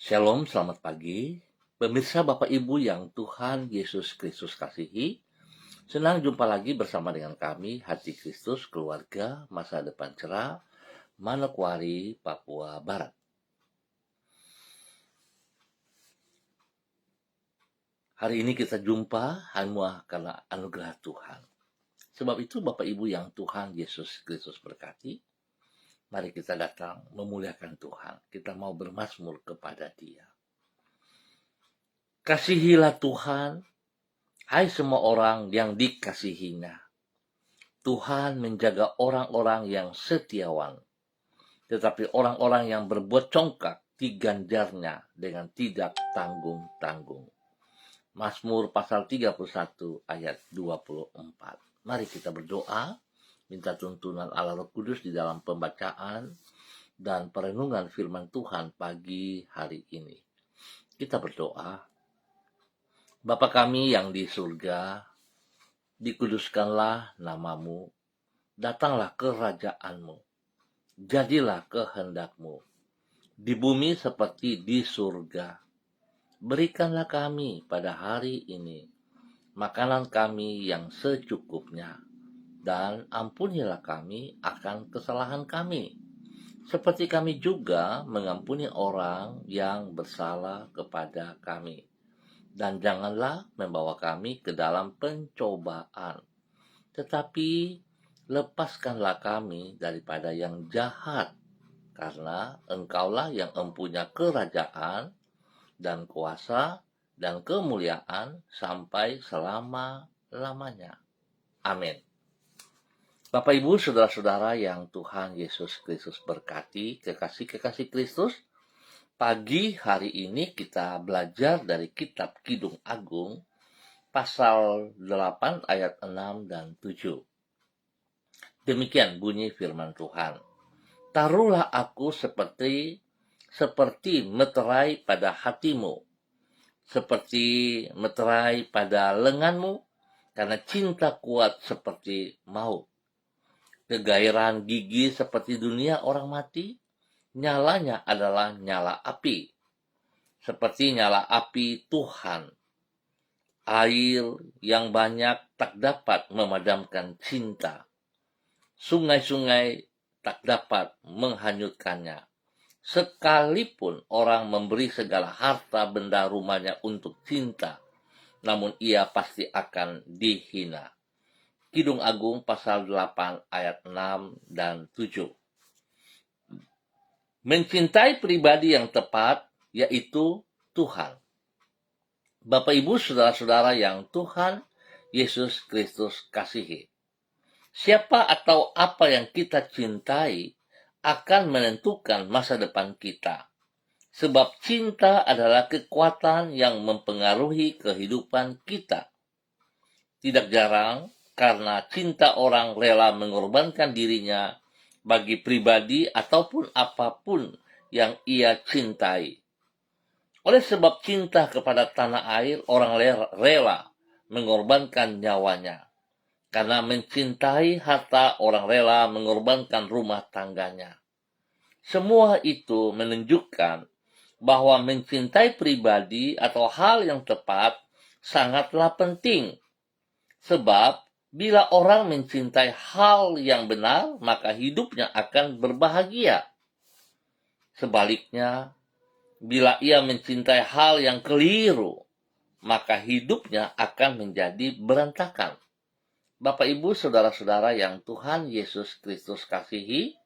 Shalom, selamat pagi. Pemirsa Bapak Ibu yang Tuhan Yesus Kristus kasihi, senang jumpa lagi bersama dengan kami, Hati Kristus Keluarga Masa Depan Cerah, Manokwari, Papua Barat. Hari ini kita jumpa hanya karena anugerah Tuhan. Sebab itu Bapak Ibu yang Tuhan Yesus Kristus berkati, mari kita datang memuliakan Tuhan. Kita mau bermazmur kepada Dia. Kasihilah Tuhan, hai semua orang yang dikasihinya. Tuhan menjaga orang-orang yang setiawan, tetapi orang-orang yang berbuat congkak diganjarnya dengan tidak tanggung-tanggung. Mazmur pasal 31 ayat 24. Mari kita berdoa, minta tuntunan Allah Roh Kudus di dalam pembacaan dan perenungan firman Tuhan pagi hari ini. Kita berdoa. Bapa kami yang di surga, dikuduskanlah namamu, datanglah kerajaanmu, jadilah kehendakmu, di bumi seperti di surga. Berikanlah kami pada hari ini makanan kami yang secukupnya, dan ampunilah kami akan kesalahan kami, seperti kami juga mengampuni orang yang bersalah kepada kami. Dan janganlah membawa kami ke dalam pencobaan, tetapi lepaskanlah kami daripada yang jahat, karena Engkaulah yang mempunyai kerajaan dan kuasa dan kemuliaan sampai selama-lamanya. Amin. Bapak Ibu, saudara-saudara yang Tuhan Yesus Kristus berkati, kekasih-kekasih Kristus, pagi hari ini kita belajar dari kitab Kidung Agung, pasal 8 ayat 6 dan 7. Demikian bunyi firman Tuhan. Taruhlah aku seperti meterai pada hatimu, seperti meterai pada lenganmu, karena cinta kuat seperti maut. Kegairahan gigi seperti dunia orang mati, nyalanya adalah nyala api, seperti nyala api Tuhan. Air yang banyak tak dapat memadamkan cinta. Sungai-sungai tak dapat menghanyutkannya. Sekalipun orang memberi segala harta benda rumahnya untuk cinta, namun ia pasti akan dihina. Kidung Agung pasal 8 ayat 6 dan 7. Mencintai pribadi yang tepat, yaitu Tuhan. Bapak Ibu saudara-saudara yang Tuhan Yesus Kristus kasihi. Siapa atau apa yang kita cintai akan menentukan masa depan kita. Sebab cinta adalah kekuatan yang mempengaruhi kehidupan kita. Tidak jarang, karena cinta orang rela mengorbankan dirinya bagi pribadi ataupun apapun yang ia cintai. Oleh sebab cinta kepada tanah air, orang rela mengorbankan nyawanya. Karena mencintai harta, orang rela mengorbankan rumah tangganya. Semua itu menunjukkan bahwa mencintai pribadi atau hal yang tepat sangatlah penting. Sebab bila orang mencintai hal yang benar, maka hidupnya akan berbahagia. Sebaliknya, bila ia mencintai hal yang keliru, maka hidupnya akan menjadi berantakan. Bapak Ibu saudara-saudara yang Tuhan Yesus Kristus kasihi,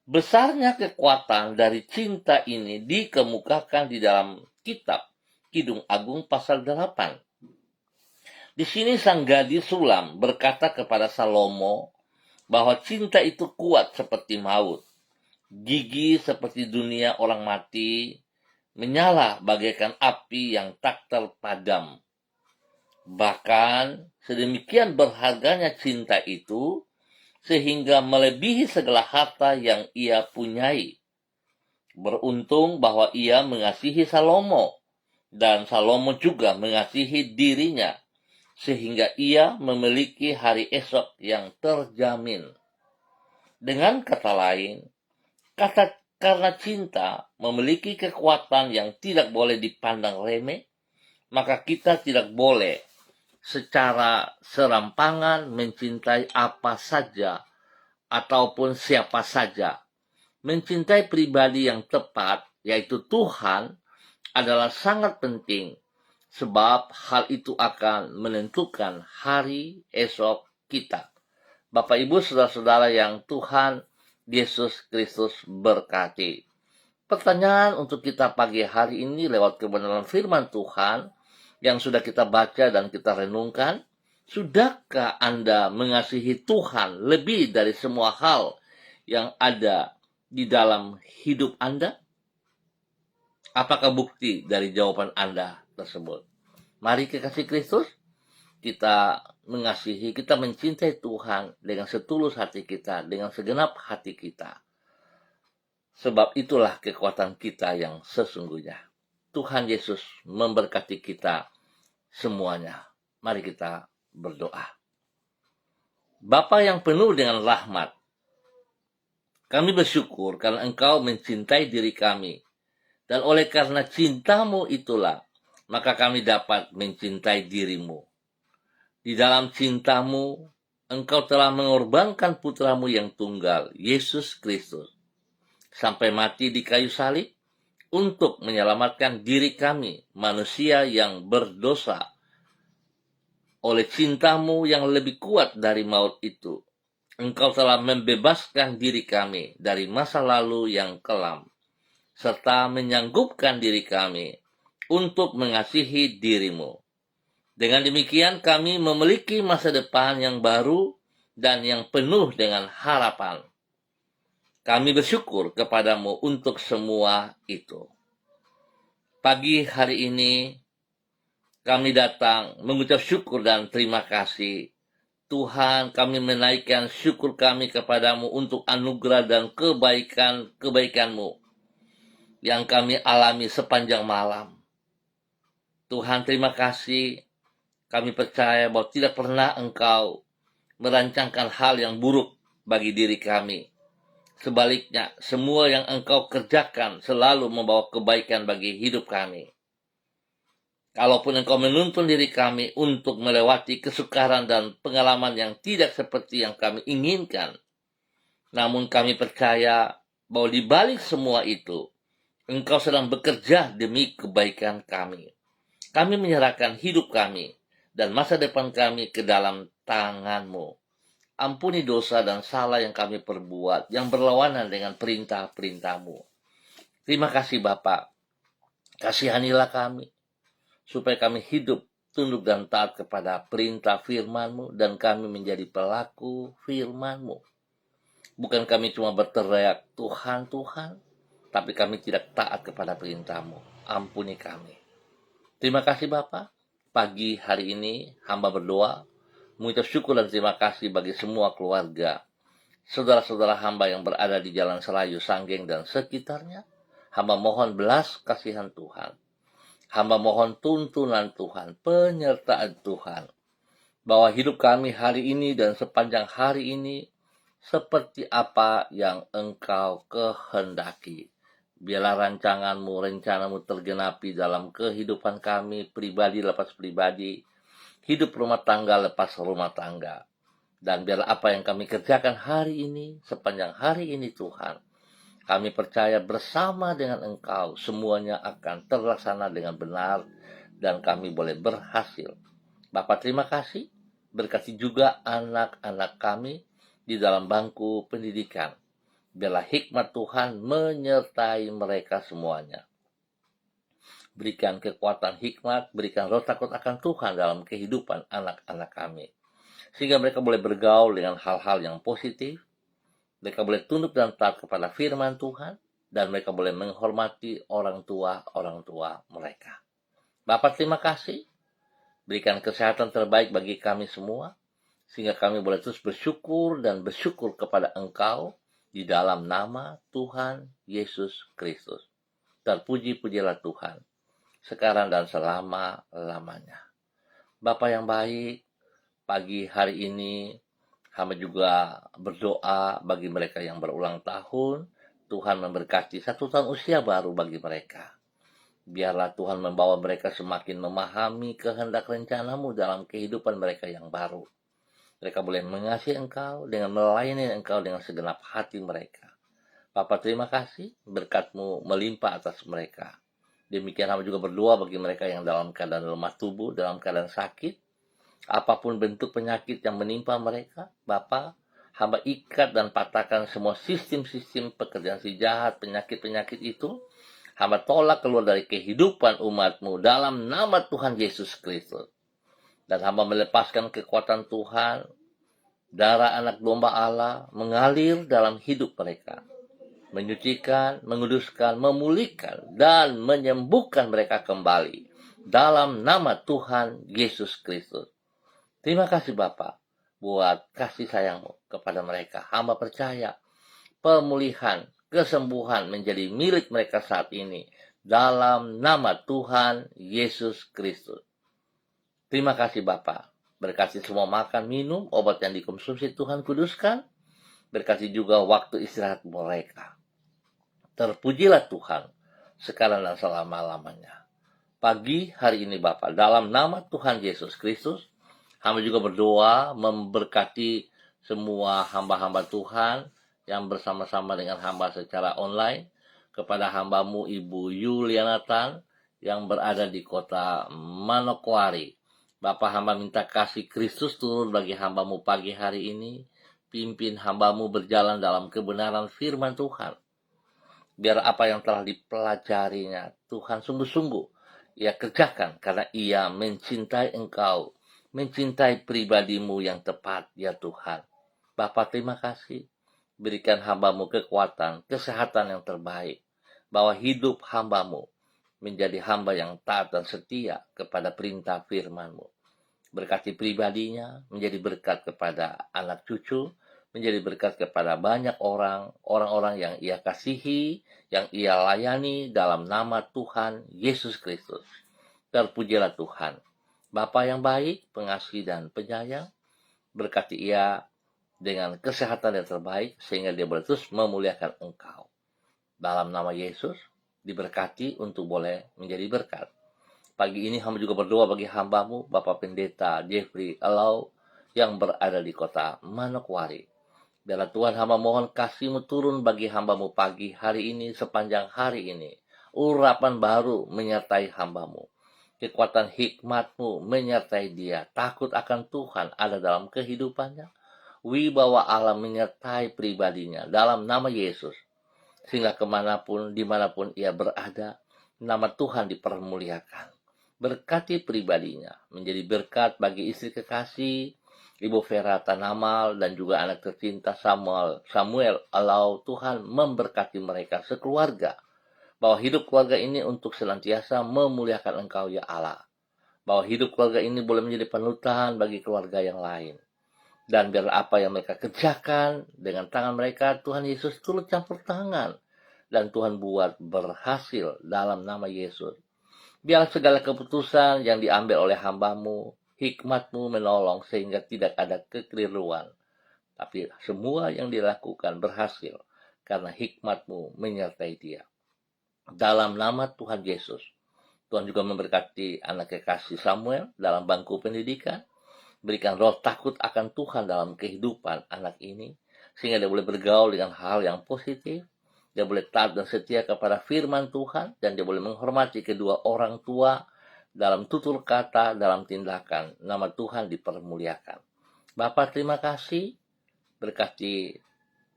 besarnya kekuatan dari cinta ini dikemukakan di dalam kitab Kidung Agung pasal 8. Di sini sang gadis Sulam berkata kepada Salomo bahwa cinta itu kuat seperti maut, gigi seperti dunia orang mati, menyala bagaikan api yang tak terpadam. Bahkan sedemikian berharganya cinta itu, sehingga melebihi segala harta yang ia punyai. Beruntung bahwa ia mengasihi Salomo, dan Salomo juga mengasihi dirinya, sehingga ia memiliki hari esok yang terjamin. Dengan kata lain, karena cinta memiliki kekuatan yang tidak boleh dipandang remeh, maka kita tidak boleh secara serampangan mencintai apa saja ataupun siapa saja. Mencintai pribadi yang tepat, yaitu Tuhan, adalah sangat penting, sebab hal itu akan menentukan hari esok kita. Bapak, Ibu, saudara-saudara yang Tuhan Yesus Kristus berkati. Pertanyaan untuk kita pagi hari ini lewat kebenaran firman Tuhan yang sudah kita baca dan kita renungkan. Sudahkah Anda mengasihi Tuhan lebih dari semua hal yang ada di dalam hidup Anda? Apakah bukti dari jawaban Anda tersebut? Mari kekasih Kristus, kita mengasihi, kita mencintai Tuhan dengan setulus hati kita, dengan segenap hati kita. Sebab itulah kekuatan kita yang sesungguhnya. Tuhan Yesus memberkati kita semuanya. Mari kita berdoa. Bapa yang penuh dengan rahmat, kami bersyukur karena Engkau mencintai diri kami. Dan oleh karena cinta-Mu itulah, maka kami dapat mencintai diri-Mu. Di dalam cinta-Mu, Engkau telah mengorbankan putra-Mu yang tunggal, Yesus Kristus, sampai mati di kayu salib untuk menyelamatkan diri kami, manusia yang berdosa. Oleh cinta-Mu yang lebih kuat dari maut itu, Engkau telah membebaskan diri kami dari masa lalu yang kelam, serta menyanggupkan diri kami untuk mengasihi diri-Mu. Dengan demikian kami memiliki masa depan yang baru dan yang penuh dengan harapan. Kami bersyukur kepadamu untuk semua itu. Pagi hari ini kami datang mengucap syukur dan terima kasih. Tuhan, kami menaikkan syukur kami kepadamu untuk anugerah dan kebaikan-Mu yang kami alami sepanjang malam. Tuhan, terima kasih. Kami percaya bahwa tidak pernah Engkau merancangkan hal yang buruk bagi diri kami. Sebaliknya, semua yang Engkau kerjakan selalu membawa kebaikan bagi hidup kami. Kalaupun Engkau menuntun diri kami untuk melewati kesukaran dan pengalaman yang tidak seperti yang kami inginkan, namun kami percaya bahwa di balik semua itu, Engkau sedang bekerja demi kebaikan kami. Kami menyerahkan hidup kami dan masa depan kami ke dalam tangan-Mu. Ampuni dosa dan salah yang kami perbuat, yang berlawanan dengan perintah-perintah-Mu. Terima kasih Bapa. Kasihanilah kami, supaya kami hidup, tunduk dan taat kepada perintah firman-Mu, dan kami menjadi pelaku firman-Mu. Bukan kami cuma berteriak, Tuhan, Tuhan, tapi kami tidak taat kepada perintah-Mu. Ampuni kami. Terima kasih Bapa. Pagi hari ini hamba berdoa, mengucap syukur dan terima kasih bagi semua keluarga, saudara-saudara hamba yang berada di Jalan Selayu, Sanggeng, dan sekitarnya. Hamba mohon belas kasihan Tuhan. Hamba mohon tuntunan Tuhan, penyertaan Tuhan, bahwa hidup kami hari ini dan sepanjang hari ini seperti apa yang Engkau kehendaki. Biarlah rancangan-Mu, rencana-Mu tergenapi dalam kehidupan kami, pribadi lepas pribadi, hidup rumah tangga lepas rumah tangga. Dan biarlah apa yang kami kerjakan hari ini, sepanjang hari ini Tuhan, kami percaya bersama dengan Engkau semuanya akan terlaksana dengan benar dan kami boleh berhasil. Bapak terima kasih, berkati juga anak-anak kami di dalam bangku pendidikan. Biarlah hikmat Tuhan menyertai mereka semuanya. Berikan kekuatan hikmat, berikan roh takut akan Tuhan dalam kehidupan anak-anak kami. Sehingga mereka boleh bergaul dengan hal-hal yang positif, mereka boleh tunduk dan taat kepada firman Tuhan, dan mereka boleh menghormati orang tua mereka. Bapak terima kasih, berikan kesehatan terbaik bagi kami semua, sehingga kami boleh terus bersyukur dan bersyukur kepada Engkau, di dalam nama Tuhan Yesus Kristus. Terpuji-pujilah Tuhan, sekarang dan selama-lamanya. Bapa yang baik, pagi hari ini hamba juga berdoa bagi mereka yang berulang tahun. Tuhan memberkati 1 tahun usia baru bagi mereka. Biarlah Tuhan membawa mereka semakin memahami kehendak rencanamu dalam kehidupan mereka yang baru. Mereka boleh mengasihi Engkau dengan melayani Engkau dengan segenap hati mereka. Bapa, terima kasih berkat-Mu melimpah atas mereka. Demikian hamba juga berdoa bagi mereka yang dalam keadaan lemah tubuh, dalam keadaan sakit, apapun bentuk penyakit yang menimpa mereka. Bapa, hamba ikat dan patahkan semua sistem-sistem pekerjaan si jahat, penyakit-penyakit itu. Hamba tolak keluar dari kehidupan umat-Mu dalam nama Tuhan Yesus Kristus. Dan hamba melepaskan kekuatan Tuhan, darah anak domba Allah mengalir dalam hidup mereka, menyucikan, menguduskan, memulihkan, dan menyembuhkan mereka kembali dalam nama Tuhan Yesus Kristus. Terima kasih Bapa buat kasih sayang-Mu kepada mereka. Hamba percaya pemulihan, kesembuhan menjadi milik mereka saat ini dalam nama Tuhan Yesus Kristus. Terima kasih Bapa. Berkati semua makan, minum, obat yang dikonsumsi Tuhan kuduskan. Berkati juga waktu istirahat mereka. Terpujilah Tuhan sekarang dan selama-lamanya. Pagi hari ini Bapa, dalam nama Tuhan Yesus Kristus, hamba juga berdoa memberkati semua hamba-hamba Tuhan yang bersama-sama dengan hamba secara online, kepada hamba-Mu Ibu Yulianatan yang berada di kota Manokwari. Bapa, hamba minta kasih Kristus turun bagi hamba-Mu pagi hari ini. Pimpin hamba-Mu berjalan dalam kebenaran firman Tuhan. Biar apa yang telah dipelajarinya Tuhan sungguh-sungguh Ia kerjakan karena Ia mencintai Engkau, mencintai pribadi-Mu yang tepat, ya Tuhan. Bapa, terima kasih. Berikan hamba-Mu kekuatan, kesehatan yang terbaik, bahwa hidup hamba-Mu menjadi hamba yang taat dan setia kepada perintah firman-Mu. Berkati pribadinya, menjadi berkat kepada anak cucu, menjadi berkat kepada banyak orang-orang yang Ia kasihi, yang Ia layani dalam nama Tuhan Yesus Kristus. Terpujilah Tuhan. Bapa yang baik, pengasih dan penyayang, berkati Ia dengan kesehatan yang terbaik, sehingga Dia boleh terus memuliakan Engkau. Dalam nama Yesus, diberkati untuk boleh menjadi berkat. Pagi ini hamba juga berdoa bagi hamba-Mu, Bapak Pendeta Jeffrey Elau, yang berada di kota Manokwari. Biarlah Tuhan, hamba mohon kasih-Mu turun bagi hamba-Mu pagi hari ini, sepanjang hari ini. Urapan baru menyertai hamba-Mu. Kekuatan hikmat-Mu menyertai dia. Takut akan Tuhan ada dalam kehidupannya. Wibawa Allah menyertai pribadinya dalam nama Yesus. Sehingga kemanapun, dimanapun ia berada, nama Tuhan dipermuliakan. Berkati pribadinya, menjadi berkat bagi istri kekasih, Ibu Vera Tanamal, dan juga anak tercinta Samuel Alau. Tuhan memberkati mereka sekeluarga, bahwa hidup keluarga ini untuk senantiasa memuliakan Engkau, ya Allah. Bahwa hidup keluarga ini boleh menjadi panutan bagi keluarga yang lain. Dan biar apa yang mereka kerjakan dengan tangan mereka, Tuhan Yesus turut campur tangan. Dan Tuhan buat berhasil dalam nama Yesus. Biar segala keputusan yang diambil oleh hamba-Mu, hikmat-Mu menolong sehingga tidak ada kekeliruan. Tapi semua yang dilakukan berhasil karena hikmat-Mu menyertai dia. Dalam nama Tuhan Yesus, Tuhan juga memberkati anak kekasih Samuel dalam bangku pendidikan. Berikan roh takut akan Tuhan dalam kehidupan anak ini, sehingga dia boleh bergaul dengan hal yang positif. Dia boleh taat dan setia kepada firman Tuhan, dan dia boleh menghormati kedua orang tua dalam tutur kata, dalam tindakan. Nama Tuhan dipermuliakan. Bapa, terima kasih. Berkati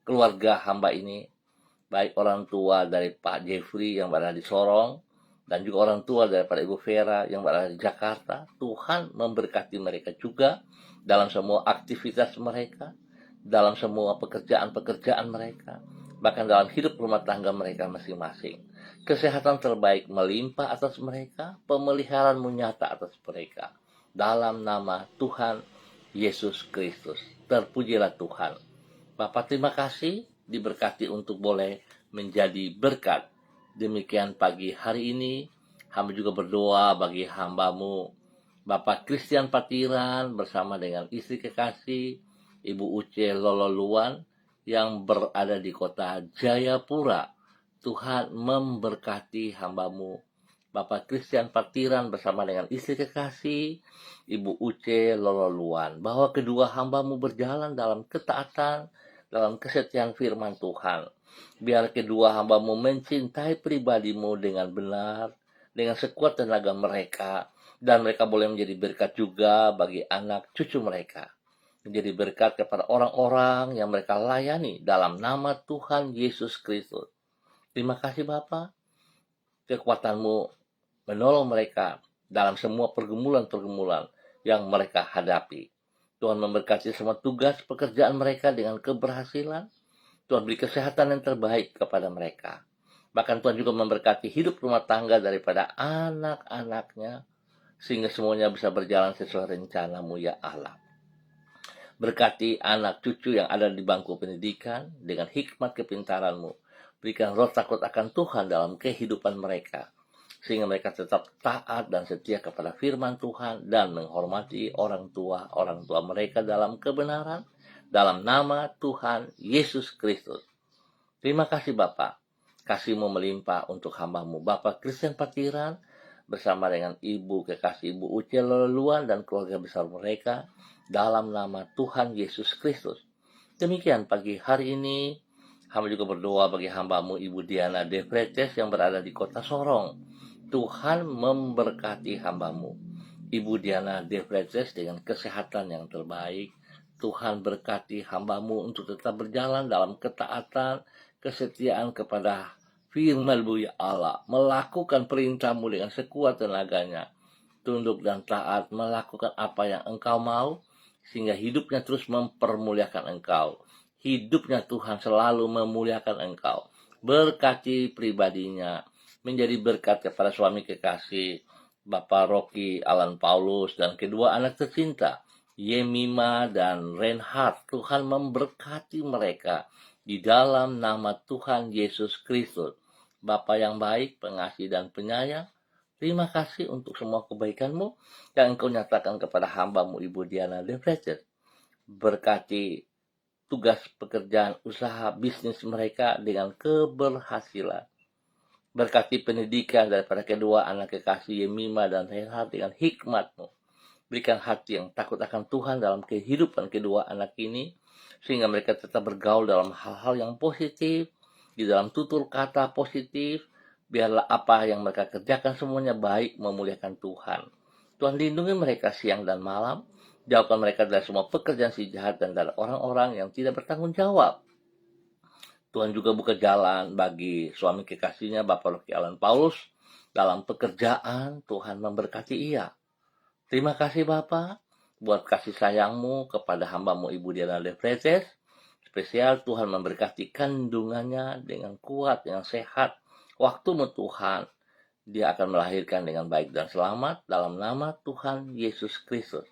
keluarga hamba ini, baik orang tua dari Pak Jeffrey yang berada di Sorong, dan juga orang tua daripada Ibu Vera yang berada di Jakarta. Tuhan memberkati mereka juga dalam semua aktivitas mereka, dalam semua pekerjaan-pekerjaan mereka, bahkan dalam hidup rumah tangga mereka masing-masing. Kesehatan terbaik melimpah atas mereka, pemeliharaan-Mu nyata atas mereka. Dalam nama Tuhan Yesus Kristus. Terpujilah Tuhan. Bapak, terima kasih diberkati untuk boleh menjadi berkat. Demikian pagi hari ini, hamba juga berdoa bagi hamba-Mu, Bapak Christian Patiran bersama dengan istri kekasih, Ibu Uce Lololuan, yang berada di kota Jayapura. Tuhan memberkati hamba-Mu, Bapak Christian Patiran bersama dengan istri kekasih, Ibu Uce Lololuan, bahwa kedua hamba-Mu berjalan dalam ketaatan, dalam kesetiaan firman Tuhan. Biar kedua hamba-Mu mencintai pribadi-Mu dengan benar, dengan sekuat tenaga mereka, dan mereka boleh menjadi berkat juga bagi anak cucu mereka. Menjadi berkat kepada orang-orang yang mereka layani dalam nama Tuhan Yesus Kristus. Terima kasih Bapa, kekuatan-Mu menolong mereka dalam semua pergumulan-pergumulan yang mereka hadapi. Tuhan memberkati semua tugas pekerjaan mereka dengan keberhasilan. Tuhan beri kesehatan yang terbaik kepada mereka. Bahkan Tuhan juga memberkati hidup rumah tangga daripada anak-anaknya, sehingga semuanya bisa berjalan sesuai rencana-Mu ya Allah. Berkati anak cucu yang ada di bangku pendidikan dengan hikmat kepintaran-Mu. Berikan roh takut akan Tuhan dalam kehidupan mereka, sehingga mereka tetap taat dan setia kepada firman Tuhan dan menghormati orang tua mereka dalam kebenaran, dalam nama Tuhan Yesus Kristus. Terima kasih Bapa, kasih-Mu melimpah untuk hamba-Mu, Bapak Christian Patiran, bersama dengan Ibu kekasih Ibu Uce Lololuan dan keluarga besar mereka, dalam nama Tuhan Yesus Kristus. Demikian pagi hari ini, hamba juga berdoa bagi hamba-Mu Ibu Diana Devretes yang berada di kota Sorong. Tuhan memberkati hamba-Mu Ibu Diana Devretes dengan kesehatan yang terbaik. Tuhan berkati hamba-Mu untuk tetap berjalan dalam ketaatan, kesetiaan kepada firman-Mu ya Allah, melakukan perintah-Mu dengan sekuat tenaganya, tunduk dan taat, melakukan apa yang Engkau mau, sehingga hidupnya terus mempermuliakan Engkau. Hidupnya Tuhan selalu memuliakan Engkau. Berkati pribadinya, menjadi berkat kepada suami kekasih Bapak Rocky Alan Paulus dan kedua anak tercinta Yemima dan Reinhard. Tuhan memberkati mereka di dalam nama Tuhan Yesus Kristus. Bapa yang baik, pengasih dan penyayang, terima kasih untuk semua kebaikan-Mu yang Engkau nyatakan kepada hamba-Mu Ibu Diana Devretes. Berkati tugas pekerjaan, usaha, bisnis mereka dengan keberhasilan. Berkati pendidikan daripada kedua anak kekasih Yemima dan Reinhard dengan hikmat-Mu. Berikan hati yang takut akan Tuhan dalam kehidupan kedua anak ini, sehingga mereka tetap bergaul dalam hal-hal yang positif, di dalam tutur kata positif. Biarlah apa yang mereka kerjakan semuanya baik, memuliakan Tuhan. Tuhan lindungi mereka siang dan malam. Jauhkan mereka dari semua pekerjaan si jahat dan dari orang-orang yang tidak bertanggung jawab. Tuhan juga buka jalan bagi suami kekasihnya Bapak Rocky Alan Paulus dalam pekerjaan. Tuhan memberkati ia. Terima kasih Bapak buat kasih sayang-Mu kepada hamba-Mu Ibu Diana Devretes. Spesial Tuhan memberkati kandungannya dengan kuat, dengan sehat. Waktu-Mu Tuhan, dia akan melahirkan dengan baik dan selamat dalam nama Tuhan Yesus Kristus.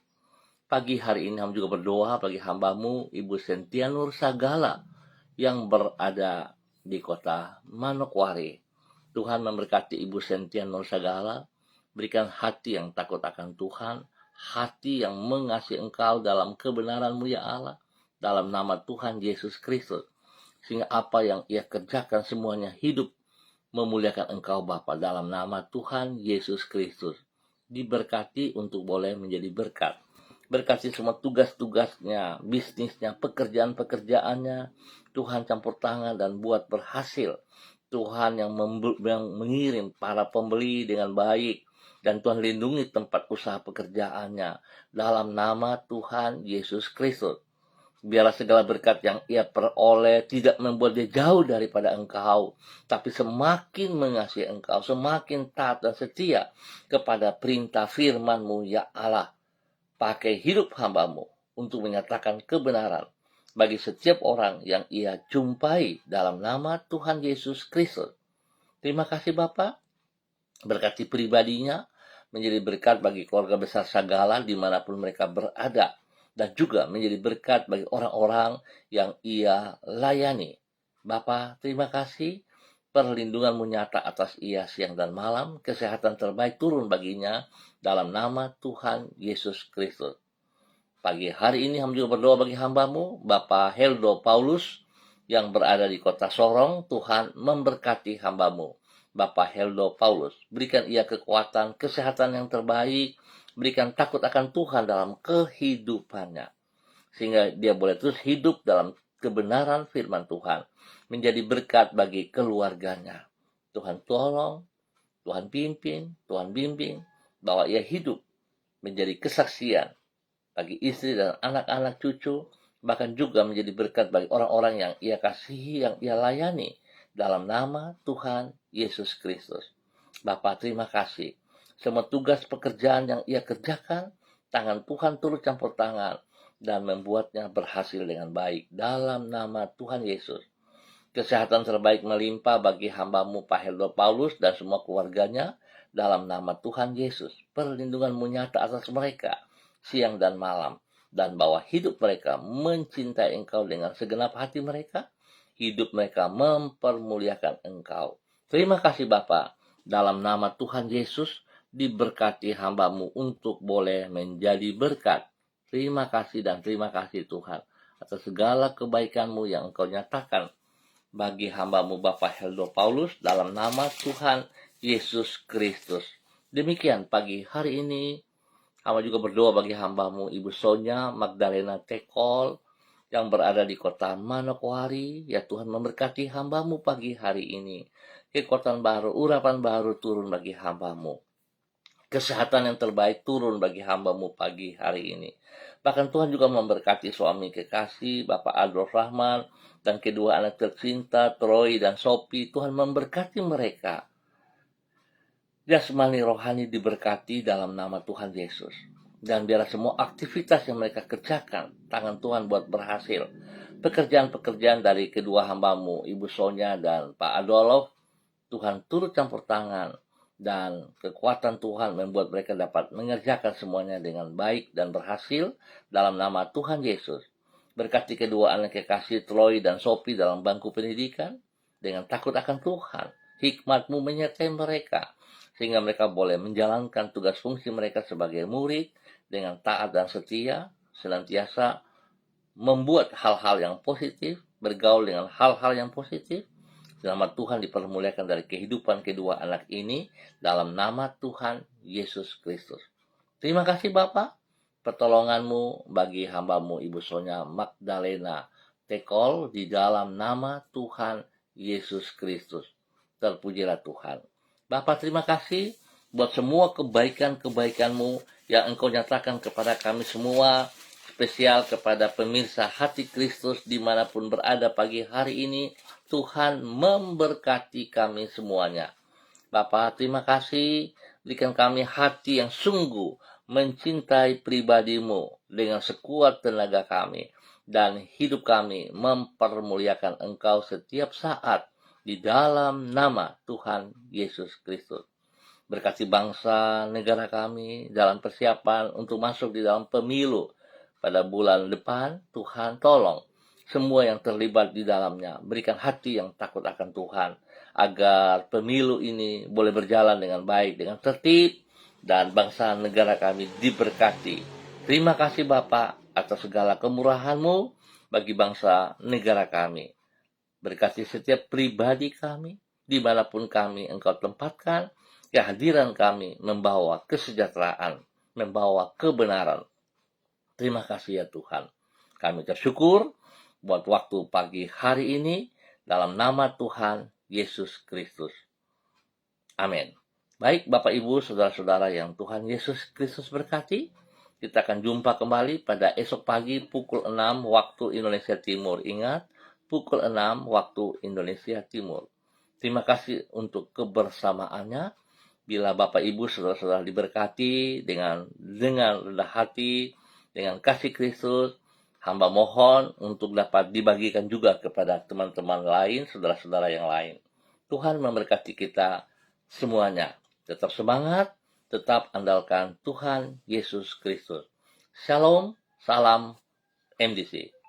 Pagi hari ini hamba juga berdoa bagi hamba-Mu Ibu Sentia Nur Sagala yang berada di kota Manokwari. Tuhan memberkati Ibu Sentia Nur Sagala, berikan hati yang takut akan Tuhan, hati yang mengasihi Engkau dalam kebenaran-Mu ya Allah, dalam nama Tuhan Yesus Kristus, sehingga apa yang ia kerjakan semuanya hidup memuliakan Engkau Bapa, dalam nama Tuhan Yesus Kristus. Diberkati untuk boleh menjadi berkat. Berkati semua tugas-tugasnya, bisnisnya, pekerjaan-pekerjaannya. Tuhan campur tangan dan buat berhasil. Tuhan yang mengirim para pembeli dengan baik. Dan Tuhan lindungi tempat usaha pekerjaannya. Dalam nama Tuhan Yesus Kristus. Biarlah segala berkat yang ia peroleh tidak membuat dia jauh daripada Engkau, tapi semakin mengasihi Engkau, semakin taat dan setia kepada perintah firman-Mu ya Allah. Pakai hidup hamba-Mu untuk menyatakan kebenaran bagi setiap orang yang ia jumpai dalam nama Tuhan Yesus Kristus. Terima kasih Bapa, berkati pribadinya, menjadi berkat bagi keluarga besar Sagala dimanapun mereka berada, dan juga menjadi berkat bagi orang-orang yang ia layani. Bapa, terima kasih, perlindungan-Mu nyata atas ia siang dan malam, kesehatan terbaik turun baginya, dalam nama Tuhan Yesus Kristus. Pagi hari ini hamba juga berdoa bagi hamba-Mu, Bapak Heldo Paulus, yang berada di kota Sorong. Tuhan memberkati hamba-Mu, Bapak Heldo Paulus. Berikan ia kekuatan, kesehatan yang terbaik, berikan takut akan Tuhan dalam kehidupannya, sehingga dia boleh terus hidup dalam kebenaran firman Tuhan, menjadi berkat bagi keluarganya. Tuhan tolong, Tuhan pimpin, Tuhan bimbing, bahwa ia hidup menjadi kesaksian bagi istri dan anak-anak cucu, bahkan juga menjadi berkat bagi orang-orang yang ia kasihi, yang ia layani, dalam nama Tuhan Yesus Kristus. Bapa, terima kasih. Semua tugas pekerjaan yang ia kerjakan, tangan Tuhan turut campur tangan dan membuatnya berhasil dengan baik. Dalam nama Tuhan Yesus. Kesehatan terbaik melimpah bagi hamba-Mu Pak Heldo Paulus dan semua keluarganya. Dalam nama Tuhan Yesus. Perlindungan-Mu nyata atas mereka siang dan malam. Dan bahwa hidup mereka mencintai Engkau dengan segenap hati mereka. Hidup mereka mempermuliakan Engkau. Terima kasih Bapa. Dalam nama Tuhan Yesus, diberkati hamba-Mu untuk boleh menjadi berkat. Terima kasih dan terima kasih Tuhan atas segala kebaikan-Mu yang Engkau nyatakan bagi hamba-Mu Bapak Heldo Paulus dalam nama Tuhan Yesus Kristus. Demikian pagi hari ini, hamba juga berdoa bagi hamba-Mu Ibu Sonya Magdalena Tekol yang berada di kota Manokwari. Ya Tuhan, memberkati hamba-Mu pagi hari ini. Kekuatan baru, urapan baru turun bagi hamba-Mu. Kesehatan yang terbaik turun bagi hamba-Mu pagi hari ini. Bahkan Tuhan juga memberkati suami kekasih Bapak Adolf Rahman dan kedua anak tercinta Troy dan Sophie. Tuhan memberkati mereka. Jasmani rohani diberkati dalam nama Tuhan Yesus. Dan biarlah semua aktivitas yang mereka kerjakan, tangan Tuhan buat berhasil. Pekerjaan-pekerjaan dari kedua hamba-Mu, Ibu Sonya dan Pak Adolf, Tuhan turut campur tangan. Dan kekuatan Tuhan membuat mereka dapat mengerjakan semuanya dengan baik dan berhasil dalam nama Tuhan Yesus. Berkati kedua anak kekasih Troy dan Sophie dalam bangku pendidikan dengan takut akan Tuhan. Hikmat-Mu menyertai mereka sehingga mereka boleh menjalankan tugas fungsi mereka sebagai murid dengan taat dan setia, senantiasa membuat hal-hal yang positif, bergaul dengan hal-hal yang positif. Nama Tuhan dipermuliakan dari kehidupan kedua anak ini dalam nama Tuhan Yesus Kristus. Terima kasih Bapa, pertolongan-Mu bagi hamba-Mu Ibu Sonya Magdalena Tekol di dalam nama Tuhan Yesus Kristus. Terpujilah Tuhan. Bapa, terima kasih buat semua kebaikan-kebaikan-Mu yang Engkau nyatakan kepada kami semua, spesial kepada pemirsa Hati Kristus dimanapun berada pagi hari ini. Tuhan memberkati kami semuanya. Bapa, terima kasih. Berikan kami hati yang sungguh mencintai pribadi-Mu dengan sekuat tenaga kami. Dan hidup kami mempermuliakan Engkau setiap saat di dalam nama Tuhan Yesus Kristus. Berkati bangsa negara kami dalam persiapan untuk masuk di dalam pemilu pada bulan depan. Tuhan tolong semua yang terlibat di dalamnya, berikan hati yang takut akan Tuhan, agar pemilu ini boleh berjalan dengan baik, dengan tertib, dan bangsa negara kami diberkati. Terima kasih Bapa atas segala kemurahan-Mu bagi bangsa negara kami. Berkati setiap pribadi kami, dimanapun kami Engkau tempatkan, kehadiran kami membawa kesejahteraan, membawa kebenaran. Terima kasih ya Tuhan. Kami bersyukur buat waktu pagi hari ini dalam nama Tuhan Yesus Kristus. Amin. Baik Bapak Ibu, Saudara-saudara yang Tuhan Yesus Kristus berkati, kita akan jumpa kembali pada esok pagi pukul 6 waktu Indonesia Timur. Ingat, pukul 6 waktu Indonesia Timur. Terima kasih untuk kebersamaannya. Bila Bapak Ibu, Saudara-saudara diberkati dengan rendah hati, dengan kasih Kristus, hamba mohon untuk dapat dibagikan juga kepada teman-teman lain, saudara-saudara yang lain. Tuhan memberkati kita semuanya. Tetap semangat, tetap andalkan Tuhan Yesus Kristus. Shalom, salam MDC.